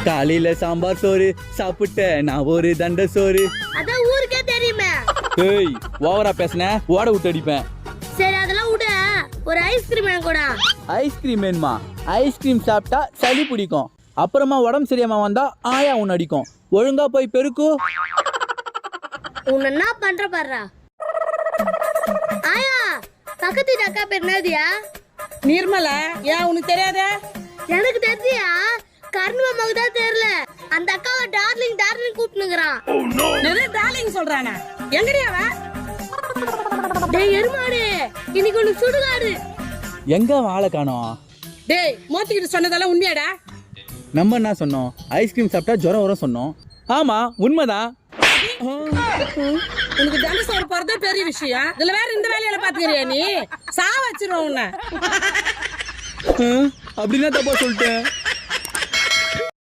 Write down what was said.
காலையில சாம்பார் சோறு சாப்பிட்ட நான் ஒரு தண்ட சோறு. அதான் ஊருக்கே தெரியுமே. ஏய் ஓவரா பேசுன ஓட விட்டு அடிப்பேன். சரி அதெல்லாம் விட ஒரு ஐஸ்கிரீம் எனக்கு கூட. ஐஸ்கிரீம் வேணுமா? ஐஸ்கிரீம் சாப்பிட்டா சளி பிடிக்கும், அப்புறமா உடம்பு சரியாம வந்தா ஆயா உன்னை அடிக்கும். ஒழுங்கா போய் பெருக்கு. உன்னை என்ன பண்ற பாருடா. ஆயா பக்கத்து வீட்டு அக்கா பேர் என்னதியா? நிர்மலா. ஏன் உனக்கு தெரியாத? எனக்கு தெரிஞ்சியா, கர்ண மாமாவுக்கு தான் தெரியல. அந்த அக்காவை டார்லிங் டார்லிங் கூப்பிட்டுங்கிறான். நிறைய டார்லிங் சொல்றானே. எங்கடி அவ? டேய் எருமாடு, இன்னைக்கு ஒண்ணு சுடுகாடு. எங்க வாழை காணோம்? டேய் மோத்திக்கிட்டு சொன்னதெல்லாம் உண்மையாடா? நம்ம என்ன சொன்னோம்? ஐஸ்கிரீம் சாப்பிட்டா ஜுரம் வரும் சொன்னோம். ஆமா உண்மைதான். உனக்கு தனுசோறு போறதே பெரிய விஷயம், இதுல வேற இந்த வேலையில பாத்துக்கிறியா நீ? சா வச்சிருவோம் உன்னை. அப்படின்னா தப்பா சொல்லிட்டேன்.